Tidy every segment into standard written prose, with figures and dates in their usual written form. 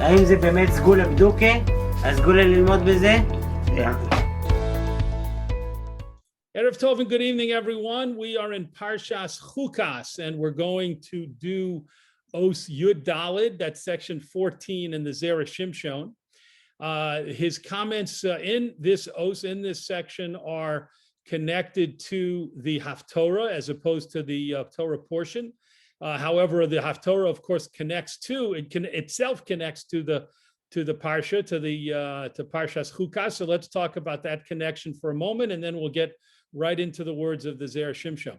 האם זה באמת סגולה בדוקה? הסגולה ללמוד בזה? Erev Tov and good evening, everyone. We are in Parshas Chukat, and we're going to do Os Yud Dalid, that's section 14 in the Zera Shimshon. His comments in this Os, in this section, are connected to the Haftorah as opposed to the Torah portion. However, the Haftorah, of course, connects to itself connects to the parsha, to Parshas Chukat. So let's talk about that connection for a moment, and then we'll get right into the words of the Zera Shimshon.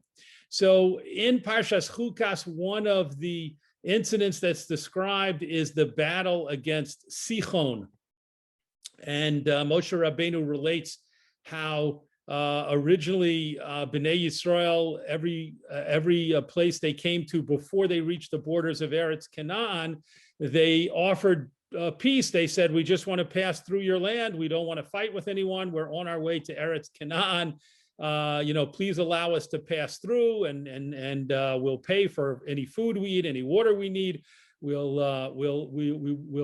So in Parshas Chukat, one of the incidents that's described is the battle against Sichon. And Moshe Rabbeinu relates how originally Bnei Yisrael, every place they came to before they reached the borders of Eretz Canaan, they offered peace. They said, we just want to pass through your land. We don't want to fight with anyone. We're on our way to Eretz Canaan. Please allow us to pass through, and we'll pay for any food we eat, any water we need. We'll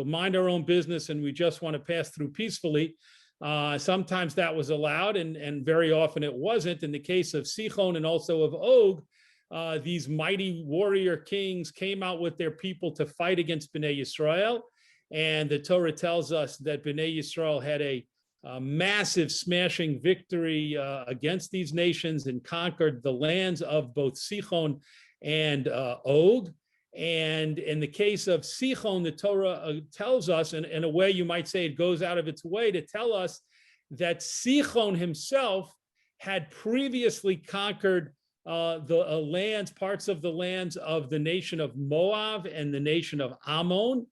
mind our own business, and we just want to pass through peacefully. Sometimes that was allowed, and very often it wasn't. In the case of Sichon and also of Og, these mighty warrior kings came out with their people to fight against Bnei Yisrael, and the Torah tells us that Bnei Yisrael had a massive smashing victory against these nations and conquered the lands of both Sichon and Og. And in the case of Sichon, the Torah tells us, and in a way you might say it goes out of its way to tell us that Sichon himself had previously conquered parts of the lands of the nation of Moab and the nation of Ammon.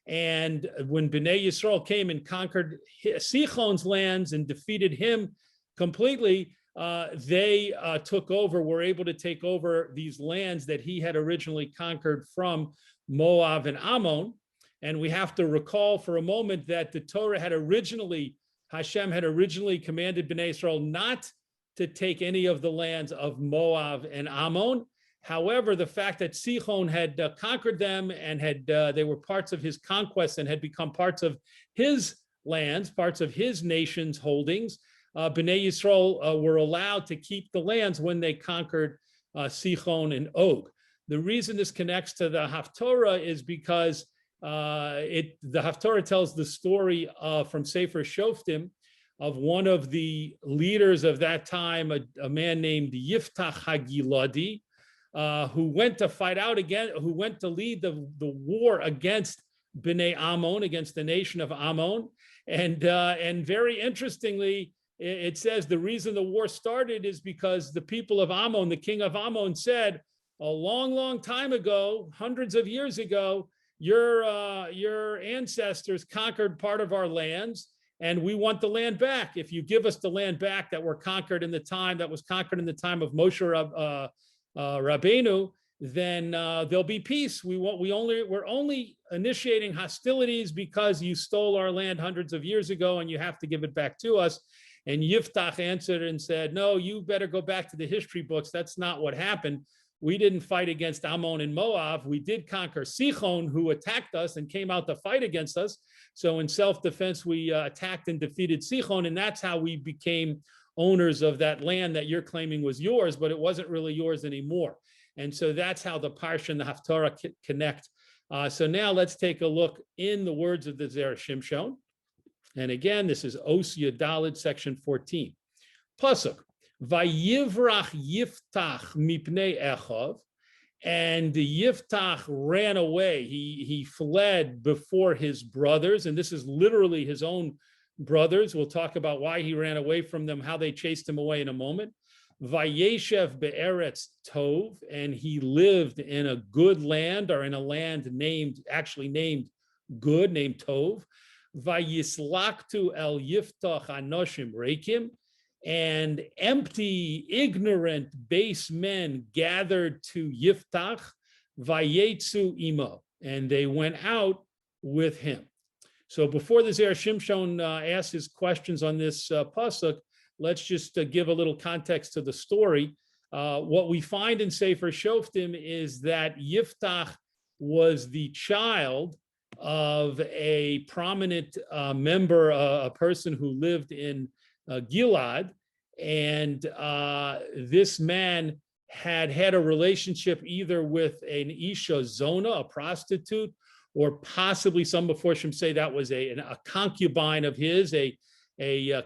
And when Bnei Yisrael came and conquered Sichon's lands and defeated him completely, they were able to take over these lands that he had originally conquered from Moab and Ammon. And we have to recall for a moment that the Torah Hashem had originally commanded Bnei Yisrael not to take any of the lands of Moab and Ammon. However, the fact that Sichon had conquered them and they were parts of his conquest and had become parts of his lands, parts of his nation's holdings, Bnei Yisrael were allowed to keep the lands when they conquered Sichon and Og. The reason this connects to the Haftorah is because the Haftorah tells the story from Sefer Shoftim of one of the leaders of that time, a man named Yiftach Hagiladi, who went to fight out again, who went to lead the war against Bnei Ammon, against the nation of Ammon. And very interestingly, it says the reason the war started is because the people of Ammon, the king of Ammon, said a long, long time ago, hundreds of years ago, your ancestors conquered part of our lands, and we want the land back. If you give us the land back that was conquered in the time of Moshe Rabbeinu, then there'll be peace. We're only initiating hostilities because you stole our land hundreds of years ago, and you have to give it back to us. And Yiftach answered and said, no, you better go back to the history books. That's not what happened. We didn't fight against Ammon and Moab. We did conquer Sichon, who attacked us and came out to fight against us. So in self-defense, we attacked and defeated Sichon, and that's how we became owners of that land that you're claiming was yours, but it wasn't really yours anymore. And so that's how the Parsha and the Haftarah connect. So now let's take a look in the words of the Zera Shimshon. And again, this is Os Yadalid, section 14. Pasuk, Vayivrach Yiftach mipnei Echav, and Yiftach ran away. He fled before his brothers, and this is literally his own brothers. We'll talk about why he ran away from them, how they chased him away in a moment. Vayeshev be'eretz tov, and he lived in a good land, or in a land named good, named Tov. Vayislaktu el Yiftach anoshim reikim, and empty, ignorant, base men gathered to Yiftach, vayetzu imo, and they went out with him. So before the Zera Shimshon asks his questions on this pasuk, let's just give a little context to the story. What we find in Sefer Shoftim is that Yiftach was the child of a prominent member, a person who lived in Gilad, and this man had a relationship either with an Isha Zona, a prostitute, or possibly some Meforshim say that was a concubine of his, a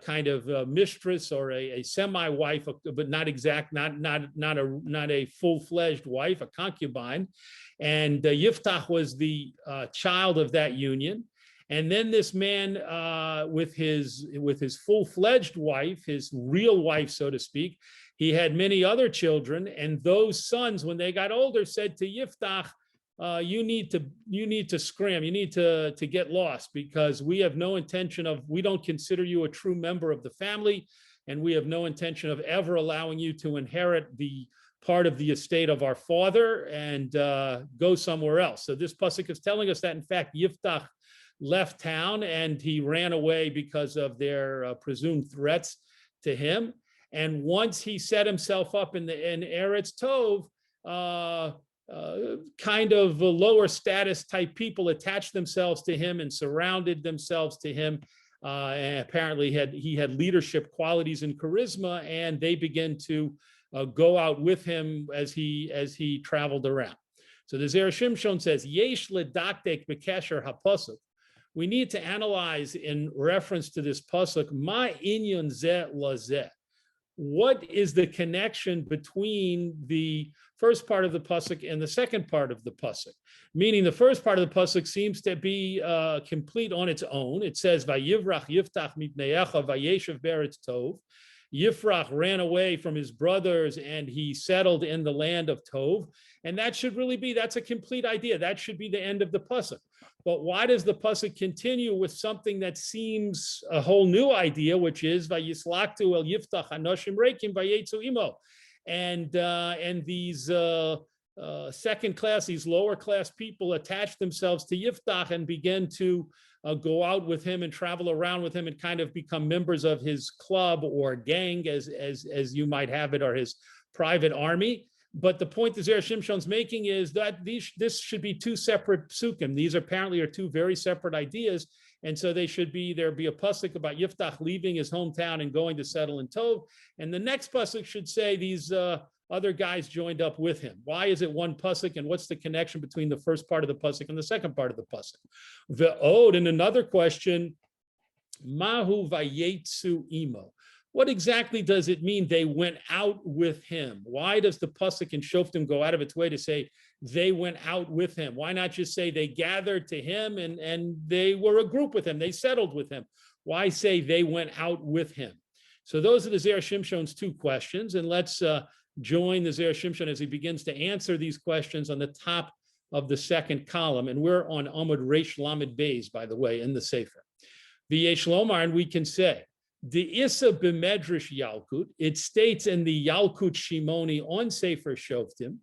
kind of mistress or a semi-wife, but not a full-fledged wife, a concubine. And Yiftach was the child of that union. And then this man, with his full-fledged wife, his real wife, so to speak, he had many other children. And those sons, when they got older, said to Yiftach, you need to scram, you need to get lost, because we have no intention of, we don't consider you a true member of the family, and we have no intention of ever allowing you to inherit the part of the estate of our father, and go somewhere else. So this pasuk is telling us that, in fact, Yiftach left town and he ran away because of their presumed threats to him. And once he set himself up in Eretz Tov, kind of lower status type people attached themselves to him and surrounded themselves to him. And apparently he had leadership qualities and charisma, and they began to go out with him as he traveled around. So the Zera Shimshon says, Yesh ledaktek b'kesher hapasuk. We need to analyze in reference to this pasuk, ma inyan zeh lazeh. What is the connection between the first part of the pasuk and the second part of the pasuk? Meaning the first part of the pasuk seems to be complete on its own. It says, Vayivrach Yiftach mipneicha vayeshev be'eretz tov. Yifrach ran away from his brothers and he settled in the land of Tov. And that should really be, that's a complete idea. That should be the end of the pasuk. But why does the pasuk continue with something that seems a whole new idea, which is Vayislaktu el Yiftach Anoshim Reikim Vayetzu Imo, and these second class, these lower class people attach themselves to Yiftach and begin to go out with him and travel around with him and kind of become members of his club or gang, as you might have it, or his private army. But the point that Zera Shimshon's making is that this should be two separate psukim. These apparently are two very separate ideas. And so there be a pasuk about Yiftach leaving his hometown and going to settle in Tov. And the next pasuk should say these other guys joined up with him. Why is it one pasuk, and what's the connection between the first part of the pasuk and the second part of the pasuk? Ve'od, and another question, mahu vayetzu imo. What exactly does it mean they went out with him? Why does the pasuk in Shoftim go out of its way to say they went out with him? Why not just say they gathered to him and they were a group with him, they settled with him? Why say they went out with him? So those are the Zera Shimshon's two questions, and let's join the Zera Shimshon as he begins to answer these questions on the top of the second column. And we're on Amud Reish Lamed Beis, by the way, in the Sefer. V'yesh lomar, and we can say, the Issa b'medrash Yalkut, it states in the Yalkut Shimoni on Sefer Shoftim,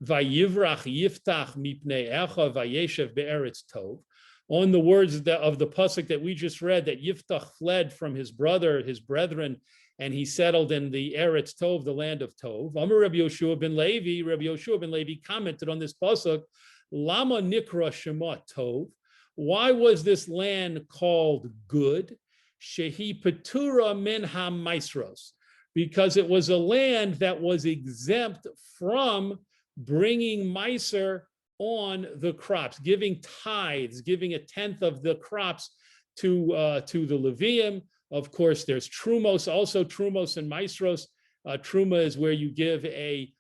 Vayivrach Yiftach mipnei echa vayeshev be'eretz tov, on the words of the pasuk that we just read, that Yiftach fled from his brethren, and he settled in the Eretz Tov, the land of Tov. Amar Rabbi Yoshua ben Levi commented on this pasuk, Lama nikra shema Tov. Why was this land called good? Shehi Petura min ha-maisros, because it was a land that was exempt from bringing meiser on the crops, giving tithes, giving a tenth of the crops to the Levium. Of course, there's trumos, also trumos and maisros. Truma is where you give a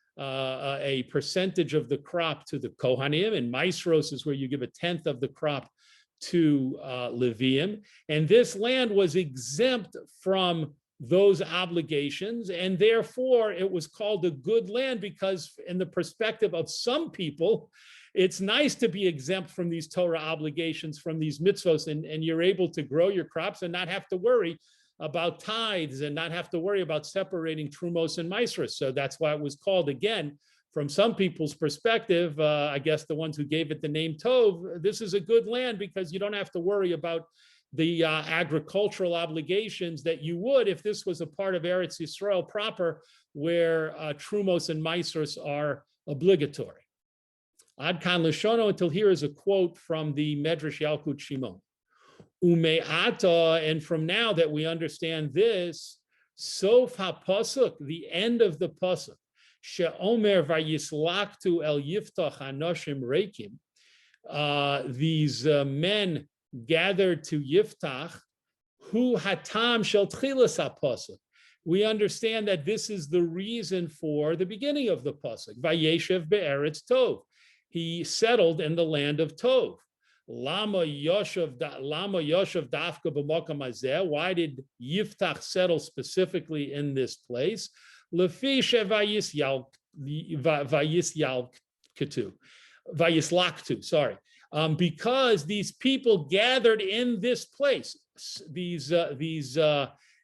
percentage of the crop to the Kohanim, and maisros is where you give a tenth of the crop to Levium. And this land was exempt from those obligations, and therefore it was called a good land, because in the perspective of some people, it's nice to be exempt from these Torah obligations, from these mitzvos, and you're able to grow your crops and not have to worry about tithes and not have to worry about separating trumos and maisros. So that's why it was called, again, from some people's perspective, I guess the ones who gave it the name Tov, this is a good land because you don't have to worry about the agricultural obligations that you would if this was a part of Eretz Yisrael proper, where trumos and maisros are obligatory. Ad kan Lashono, until here is a quote from the Medrash Yalkut Shimon. Ume'ata, and from now that we understand this, Sof HaPasuk, the end of the Pasuk, She'omer Vayislaktu El Yiftach Anoshim Reikim, these men gathered to Yiftach, Hu Hatam Shel Tchilas HaPasuk. We understand that this is the reason for the beginning of the Pasuk. Vayeshev Be'eretz Tov. He settled in the land of Tov. Lama Yoshev Dafka B'Makam Hazeh. Why did Yiftach settle specifically in this place? Lefi Vayislaktu, sorry. Because these people gathered in this place. These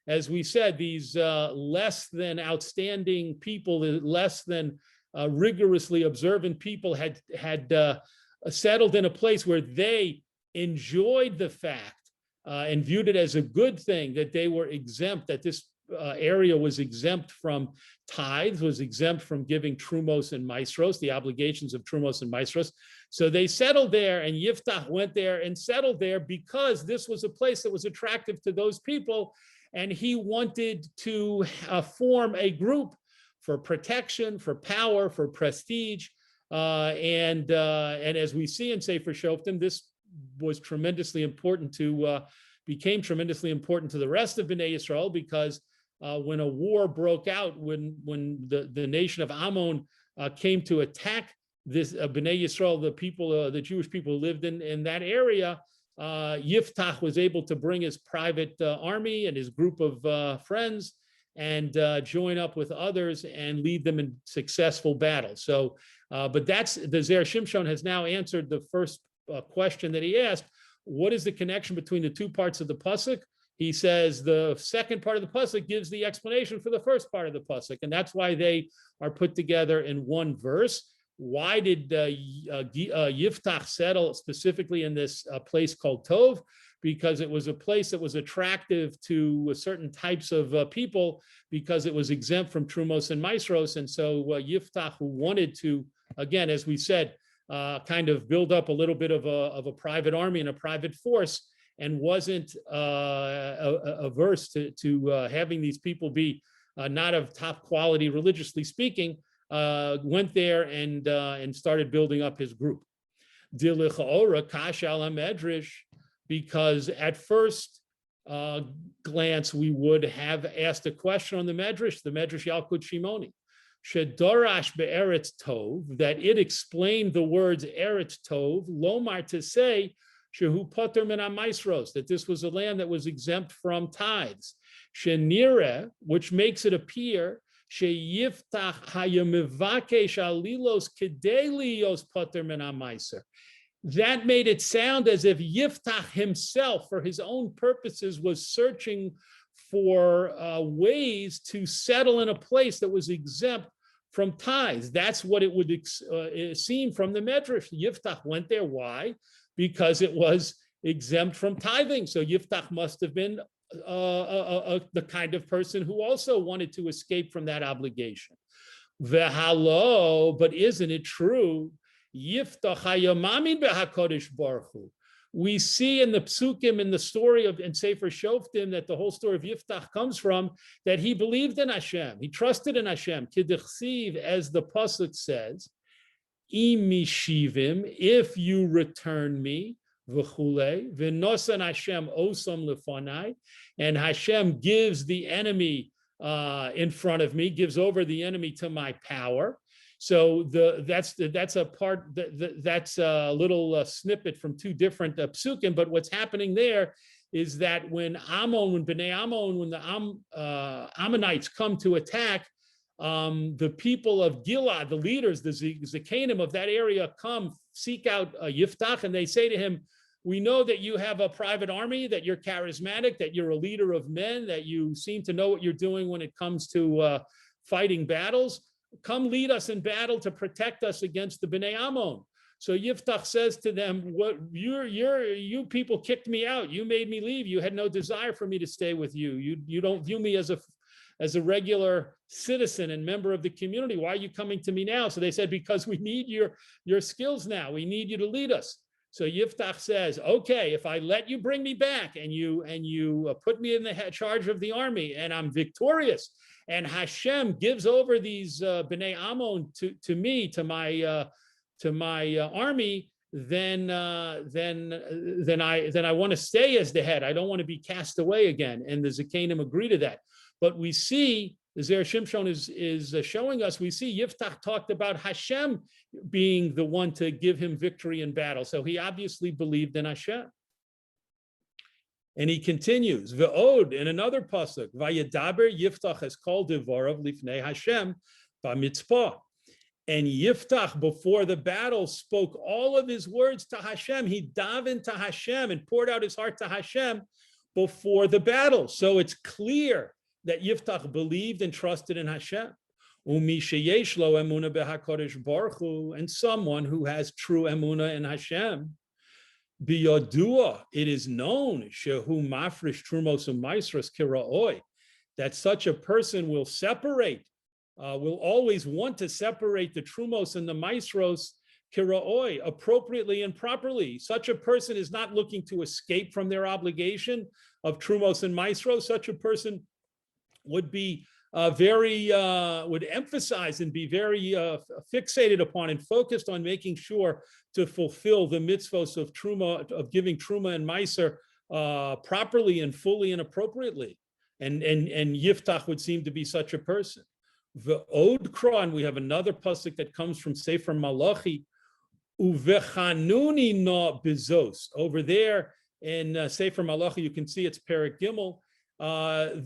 as we said, these less than outstanding people, less than rigorously observant people had settled in a place where they enjoyed the fact and viewed it as a good thing that they were exempt, that this area was exempt from tithes, was exempt from giving trumos and maestros, the obligations of trumos and maestros. So they settled there, and Yiftach went there and settled there because this was a place that was attractive to those people, and he wanted to form a group for protection, for power, for prestige. And as we see in Sefer Shoftim, this was tremendously important became tremendously important to the rest of Bnei Yisrael, because when a war broke out, when the nation of Ammon came to attack this Bnei Yisrael, the Jewish people who lived in that area, Yiftach was able to bring his private army and his group of friends and join up with others and lead them in successful battle. So, but that's the Zera Shimshon has now answered the first question that he asked. What is the connection between the two parts of the pasuk? He says the second part of the pasuk gives the explanation for the first part of the pasuk, and that's why they are put together in one verse. Why did Yiftach settle specifically in this place called Tov? Because it was a place that was attractive to certain types of people, because it was exempt from Trumos and Maestros. And so Yiftach, who wanted to, again, as we said, kind of build up a little bit of a private army and a private force, and wasn't averse to having these people be not of top quality, religiously speaking, went there and started building up his group. Because at first glance, we would have asked a question on the Medrash Yalkut Shimoni. Shedorash be'eretz tov, that it explained the words eretz tov, lomar, to say, shehu poter min ha'maisros, that this was a land that was exempt from tithes. Shenire, which makes it appear, sheyiftach hayamivakesh alilos kedei liyos poter min ha'maiser. That made it sound as if Yiftach himself, for his own purposes, was searching for ways to settle in a place that was exempt from tithes. That's what it would seem from the Medrash. Yiftach went there. Why? Because it was exempt from tithing. So Yiftach must have been the kind of person who also wanted to escape from that obligation. V'halo, but isn't it true? Yiftach hayamamin b'HaKadosh Baruch Hu. We see in the psukim, in the story of in Sefer Shoftim, that the whole story of Yiftach comes from, that he believed in Hashem, he trusted in Hashem. Kidechsiv, as the pasuk says, imishivim, if you return me, v'chulei, v'nosan Hashem osam lefanai, and Hashem gives the enemy in front of me, gives over the enemy to my power. So that's a part, that's a little snippet from two different psukim. But what's happening there is that when Bnei Ammon, when the Ammonites come to attack, the people of Gilad, the leaders, the Zikanim of that area, come seek out Yiftach, and they say to him, we know that you have a private army, that you're charismatic, that you're a leader of men, that you seem to know what you're doing when it comes to fighting battles. Come lead us in battle to protect us against the Bnei Ammon. So Yiftach says to them, "What you people kicked me out. You made me leave. You had no desire for me to stay with you. You don't view me as as a regular citizen and member of the community. Why are you coming to me now? So they said, because we need your skills now. We need you to lead us. So Yiftach says, okay, if I let you bring me back and you put me in the charge of the army and I'm victorious, and Hashem gives over these Bnei Ammon to me, to my army, then I want to stay as the head. I don't want to be cast away again. And the Zakanim agree to that. But we see, the Zera Shimshon is showing us, we see Yiftach talked about Hashem being the one to give him victory in battle. So he obviously believed in Hashem. And he continues, Ve'od, in another pasuk, Vayedaber Yiftach has called Devorav Lifnei Hashem Bamitzpah. And Yiftach, before the battle, spoke all of his words to Hashem. He davened to Hashem and poured out his heart to Hashem before the battle. So it's clear that Yiftach believed and trusted in Hashem. And someone who has true emunah in Hashem, biyodua, it is known, shehu mafresh trumos u'maisros kiraoi, that such a person will separate, will always want to separate the trumos and the maisros kiraoi, appropriately and properly. Such a person is not looking to escape from their obligation of trumos and maisros. Such a person would be would emphasize and be very fixated upon and focused on making sure to fulfill the mitzvos of truma, of giving truma and meiser properly and fully and appropriately. And Yiftach would seem to be such a person. The Od Kran, we have another pasuk that comes from Sefer Malachi, Uvechanuni na bezos. Over there in Sefer Malachi, you can see it's Perek Gimel.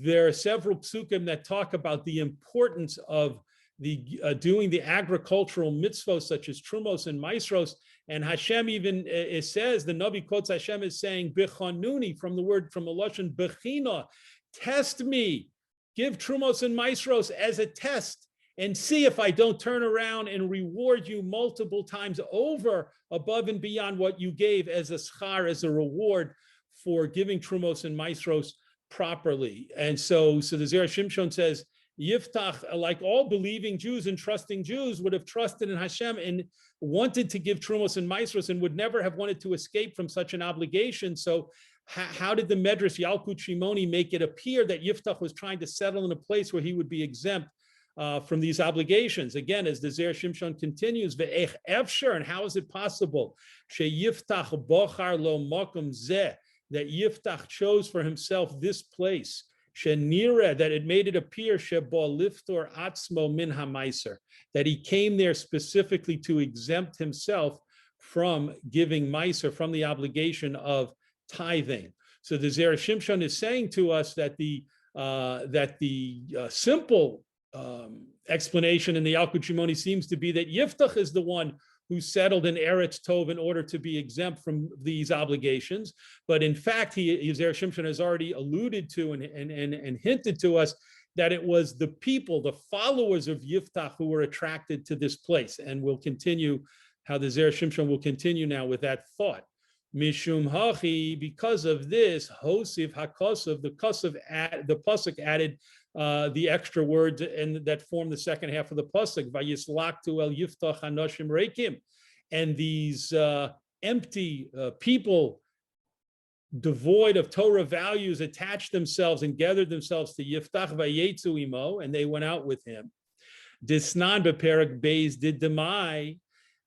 There are several psukim that talk about the importance of doing the agricultural mitzvos such as trumos and maisros. And Hashem even it says, the Navi quotes Hashem as saying bichanuni, from the lashon bechina, test me, give trumos and maisros as a test, and see if I don't turn around and reward you multiple times over, above and beyond what you gave as a schar, as a reward for giving trumos and maisros properly. And so the Zera Shimshon says, Yiftach, like all believing Jews and trusting Jews, would have trusted in Hashem and wanted to give trumos and maisros and would never have wanted to escape from such an obligation. So how did the Medrash Yalkut Shimoni make it appear that Yiftach was trying to settle in a place where he would be exempt from these obligations? Again, as the Zera Shimshon continues, Ve'ech efshar, and how is it possible? She Yiftach bochar lo makom zeh, that Yiftach chose for himself this place, Shenira, that it made it appear Shebo liftor atzmo min hamaiser, that he came there specifically to exempt himself from giving meiser, from the obligation of tithing. So the Zera Shimshon is saying to us that the simple explanation in the Yalkut Shimoni seems to be that Yiftach is the one who settled in Eretz Tov in order to be exempt from these obligations. But in fact, Zera Shimshon has already alluded to and hinted to us that it was the people, the followers of Yiftach, who were attracted to this place. And we'll continue how the Zera Shimshon will continue now with that thought. Mishum hachi, because of this, hosiv hakosov, the pasuk added the extra words and that form the second half of the pasuk. Vayislaktu el yiftach hanoshim reikim, and these empty people, devoid of Torah values, attached themselves and gathered themselves to Yiftach vayetzu imo, and they went out with him. Disnan beperek beis did demai.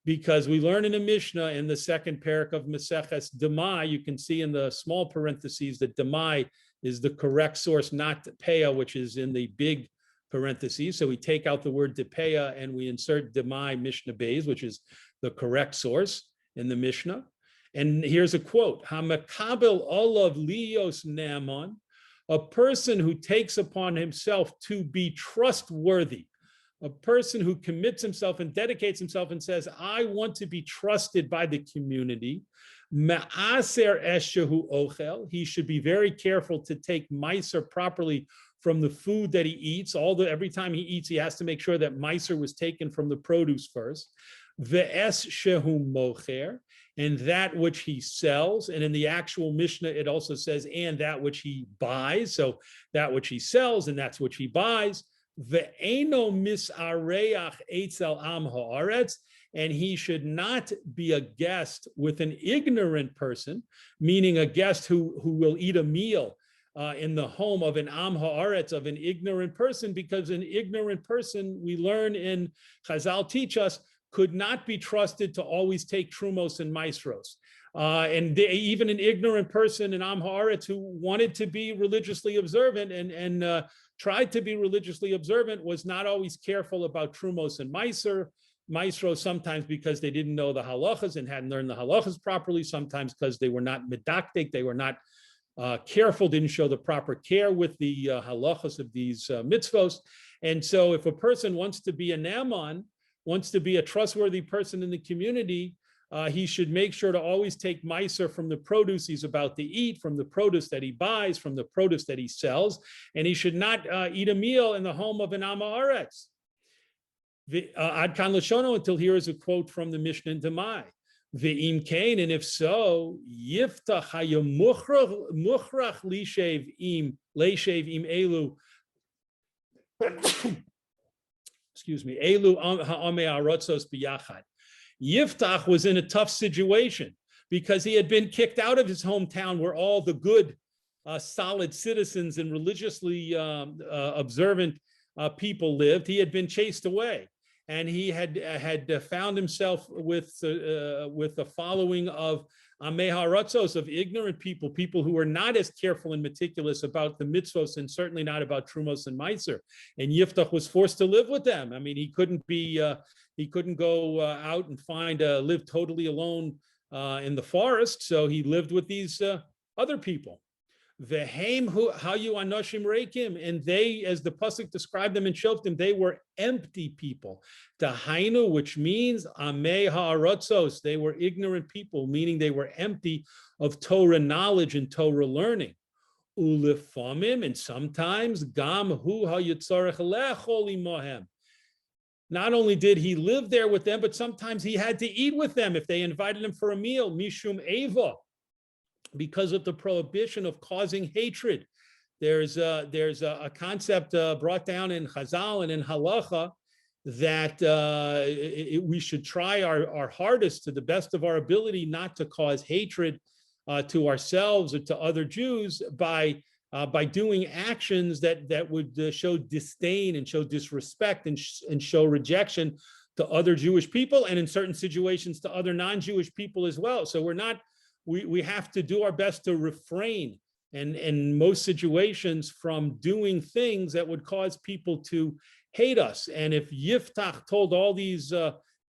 Because we learn in the Mishnah in the second parak of Maseches Demai, you can see in the small parentheses that Demai is the correct source, not Depeya, which is in the big parentheses. So we take out the word Depeya and we insert Demai Mishnah Beis, which is the correct source in the Mishnah. And here's a quote: Hamakabel olav lios ne'aman, a person who takes upon himself to be trustworthy. A person who commits himself and dedicates himself and says, I want to be trusted by the community. Ma'aser eshehu ochel, he should be very careful to take meiser properly from the food that he eats. Every time he eats, he has to make sure that meiser was taken from the produce first. ve'es shehu mocher, and that which he sells. And in the actual Mishnah, it also says, and that which he buys. So that which he sells, and that's which he buys. Ve'eno misareach etzel am haaretz, and he should not be a guest with an ignorant person, meaning a guest who will eat a meal in the home of an am haaretz, of an ignorant person, because an ignorant person, we learn in Chazal teach us, could not be trusted to always take trumos and maasros. Even an ignorant person, an am haaretz, who wanted to be religiously observant and tried to be religiously observant, was not always careful about trumos and maasros, sometimes because they didn't know the halachas and hadn't learned the halachas properly, sometimes because they were not medaktik, they were not careful, didn't show the proper care with the halachas of these mitzvos. And so if a person wants to be a naaman, wants to be a trustworthy person in the community, he should make sure to always take maaser from the produce he's about to eat, from the produce that he buys, from the produce that he sells, and he should not eat a meal in the home of an am haaretz. Ad kan lashono, until here is a quote from the Mishnah in Demai. Ve'im kain, and if so, yiftach hayamukhrach lishev im elu. Excuse me, Elu ha'amei ha'rotzos biyachad. Yiftach was in a tough situation because he had been kicked out of his hometown where all the good, solid citizens and religiously observant people lived. He had been chased away, and he had found himself with the following of amei ha'rotzos, of ignorant people, people who were not as careful and meticulous about the mitzvos, and certainly not about trumos and maaser. And Yiftach was forced to live with them. I mean, he couldn't go out and live totally alone in the forest. So he lived with these other people. Vehem hayu anoshim reikim, and they, as the pasuk described them in Shoftim, they were empty people. Dahainu, which means amei ha'arotzos, they were ignorant people, meaning they were empty of Torah knowledge and Torah learning. Ulefamim, and sometimes gam hu hayitzarech lechol imohem. Not only did he live there with them, but sometimes he had to eat with them if they invited him for a meal. Mishum eva, because of the prohibition of causing hatred. There's a concept brought down in Chazal and in Halacha that we should try our hardest to the best of our ability not to cause hatred to ourselves or to other Jews by doing actions that would show disdain and show disrespect and show rejection to other Jewish people, and in certain situations to other non-Jewish people as well. So we have to do our best to refrain in most situations from doing things that would cause people to hate us. And if Yiftach told all these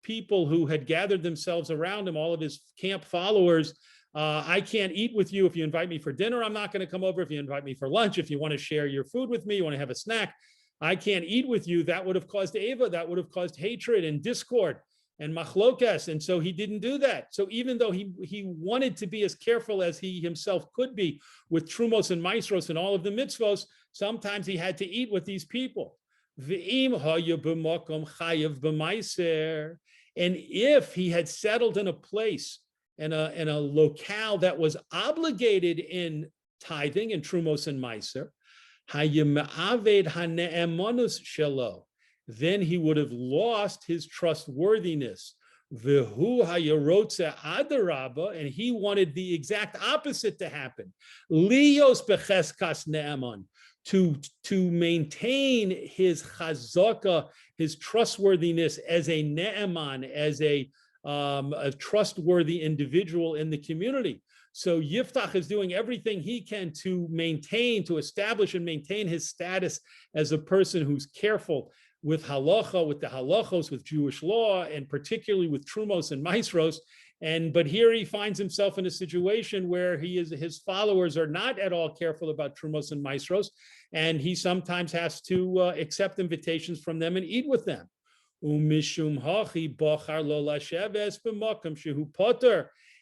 people who had gathered themselves around him, all of his camp followers, I can't eat with you. If you invite me for dinner, I'm not going to come over. If you invite me for lunch, if you want to share your food with me, you want to have a snack, I can't eat with you. That would have caused Eva, that would have caused hatred and discord and machlokas. And so he didn't do that. So even though he wanted to be as careful as he himself could be with trumos and maasros and all of the mitzvos, sometimes he had to eat with these people. And if he had settled in a place, in a locale that was obligated in tithing and trumos and maaser, then he would have lost his trustworthiness. And he wanted the exact opposite to happen. To maintain his chazaka, his trustworthiness as a ne'eman, as a trustworthy individual in the community. So Yiftach is doing everything he can to establish and maintain his status as a person who's careful with halacha, with the halachos, with Jewish law, and particularly with trumos and maasros. But here he finds himself in a situation where his followers are not at all careful about trumos and maasros, and he sometimes has to accept invitations from them and eat with them.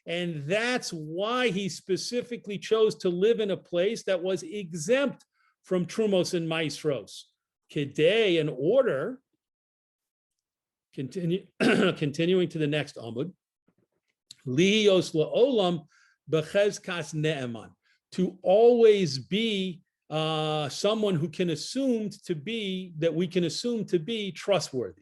And that's why he specifically chose to live in a place that was exempt from trumos and maasros. Kedei, in order Continuing to the next Amud. Lihios la'olam b'chezkas ne'eman. To always be someone who can assume to be, that we can assume to be trustworthy.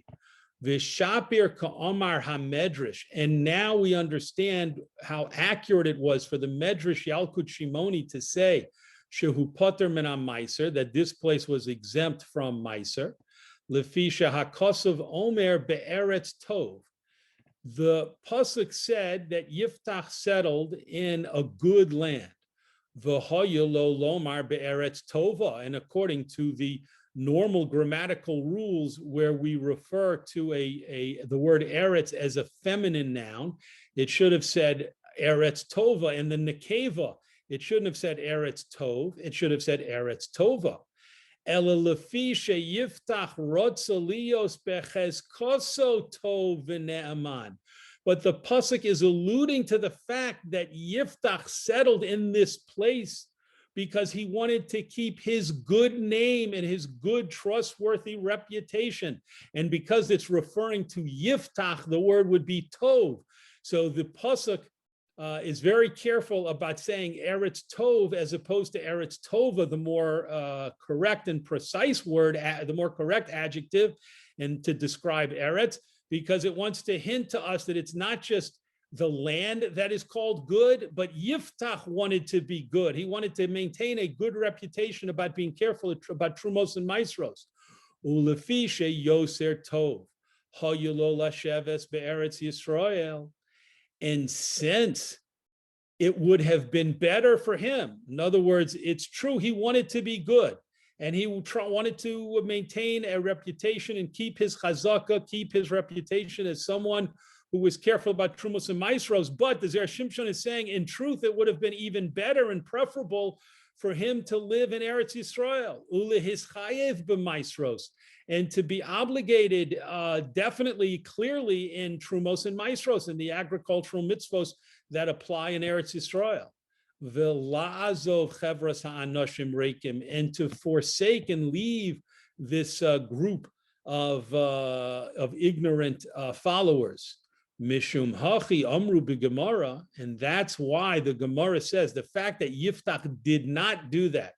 V'shapir ka'amar hamedrash. And now we understand how accurate it was for the Medrash Yalkut Shimoni to say, Shehu Potter min ha-meiser, that this place was exempt from Meiser. Lefisha hakosov omer be'eretz tov. The pasuk said that Yiftach settled in a good land. V'hoyu lo lomar be'eretz tova. And according to the normal grammatical rules where we refer to the word eretz as a feminine noun, it should have said eretz tova. And the nekeva, it shouldn't have said eretz tov, it should have said eretz tova. Ela lefi sheyiftach rotza lios bechezkoso tov v'ne'aman. But the pasuk is alluding to the fact that Yiftach settled in this place because he wanted to keep his good name and his good trustworthy reputation. And because it's referring to Yiftach, the word would be Tov. So the pasuk is very careful about saying Eretz Tov as opposed to Eretz Tova, the more correct and precise word, the more correct adjective, and to describe Eretz, because it wants to hint to us that it's not just the land that is called good, but Yiftach wanted to be good. He wanted to maintain a good reputation about being careful about Trumos and Maisros. Ulefi sheyoser tov, hayulo lasheves be'eretz Yisrael. And since it would have been better for him, in other words, it's true, he wanted to be good, and he wanted to maintain a reputation and keep his chazaka, keep his reputation as someone who was careful about Trumos and Maisros. But the Zera Shimshon is saying, in truth, it would have been even better and preferable for him to live in Eretz Yisrael, ulehischayev b'Maisros, and to be obligated definitely, clearly in Trumos and Maisros, in the agricultural mitzvos that apply in Eretz Yisrael. V'la'azov chevras ha'anoshim reikim, and to forsake and leave this group of ignorant followers. Mishum hachi amru b'Gemara, and that's why the Gemara says the fact that Yiftach did not do that,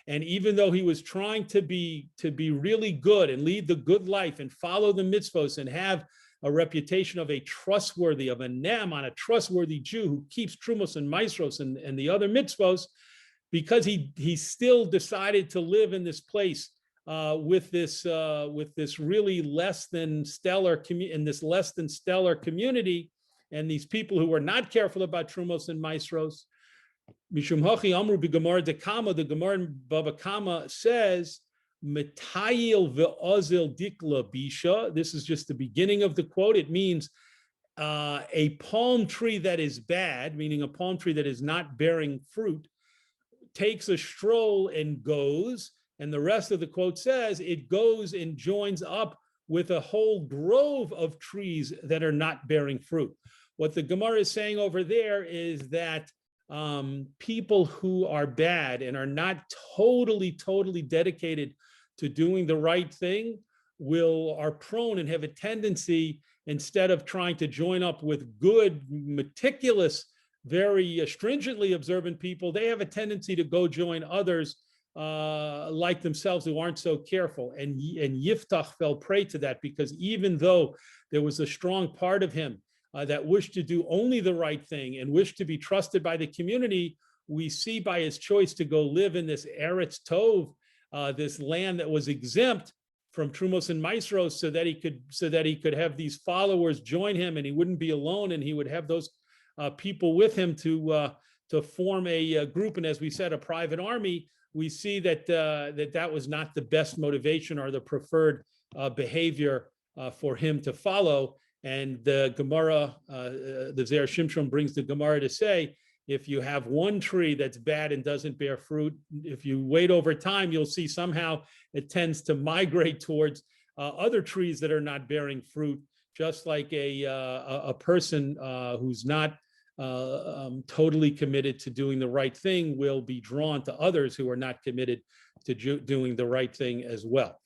and even though he was trying to be really good and lead the good life and follow the mitzvos and have a reputation of a trustworthy, of a ne'aman, a trustworthy Jew who keeps Trumos and Maisros and the other mitzvos, because he still decided to live in this place with this really less than stellar community, and these people who were not careful about Trumos and Maisros. Mishum hachi amru b'Gemara dekama, the Gemara in Bava Kama says, Metayil ve'ozil dikla bisha. This is just the beginning of the quote. It means a palm tree that is bad, meaning a palm tree that is not bearing fruit, takes a stroll and goes. And the rest of the quote says it goes and joins up with a whole grove of trees that are not bearing fruit. What the Gemara is saying over there is that people who are bad and are not totally dedicated to doing the right thing are prone and have a tendency, instead of trying to join up with good, meticulous, very stringently observant people, they have a tendency to go join others like themselves who aren't so careful. And Yiftach fell prey to that, because even though there was a strong part of him that wished to do only the right thing and wished to be trusted by the community, we see by his choice to go live in this Eretz Tov, this land that was exempt from Trumos and Maisros, so that he could have these followers join him, and he wouldn't be alone, and he would have those people with him to form a group, and as we said, a private army. We see that that was not the best motivation or the preferred behavior for him to follow. And the Gemara, the Zera Shimshon brings the Gemara to say, if you have one tree that's bad and doesn't bear fruit, if you wait over time, you'll see somehow it tends to migrate towards other trees that are not bearing fruit, just like a person who's not totally committed to doing the right thing will be drawn to others who are not committed to doing the right thing as well.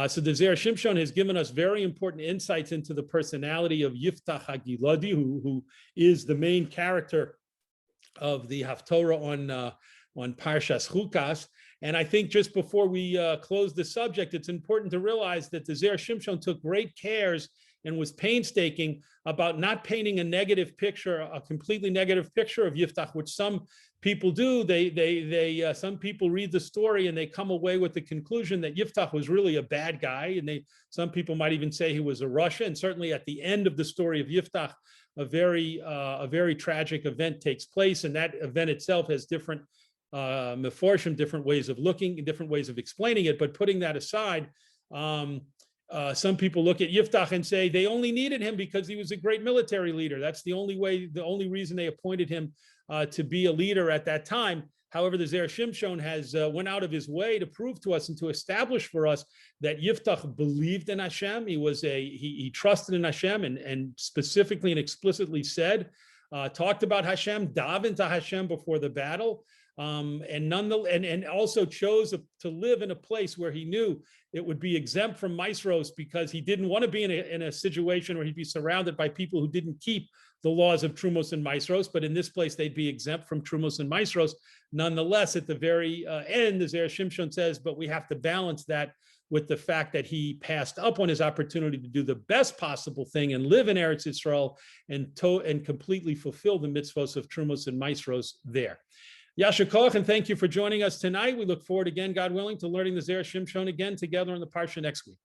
So the Zera Shimshon has given us very important insights into the personality of Yiftach HaGiladi, who is the main character of the Haftorah on Parshas Chukas. And I think just before we close the subject, it's important to realize that the Zera Shimshon took great cares and was painstaking about not painting a negative picture, a completely negative picture of Yiftach, which some people do. Some people read the story and they come away with the conclusion that Yiftach was really a bad guy, and some people might even say he was a Russia. And certainly at the end of the story of Yiftach, a very tragic event takes place, and that event itself has different meforshim, different ways of looking, different ways of explaining it. But putting that aside, some people look at Yiftach and say they only needed him because he was a great military leader. That's the only reason they appointed him to be a leader at that time. However, the Zera Shimshon has went out of his way to prove to us and to establish for us that Yiftach believed in Hashem. He trusted in Hashem, and specifically and explicitly talked about Hashem, davened to Hashem before the battle. And also chose to live in a place where he knew it would be exempt from maasros, because he didn't want to be in a situation where he'd be surrounded by people who didn't keep the laws of trumos and maasros. But in this place, they'd be exempt from trumos and maasros. Nonetheless, at the very end, the Zera Shimshon says, but we have to balance that with the fact that he passed up on his opportunity to do the best possible thing and live in Eretz Yisrael and completely fulfill the mitzvos of trumos and maasros there. Yasher Koch, and thank you for joining us tonight. We look forward again, God willing, to learning the Zera Shimshon again together on the Parsha next week.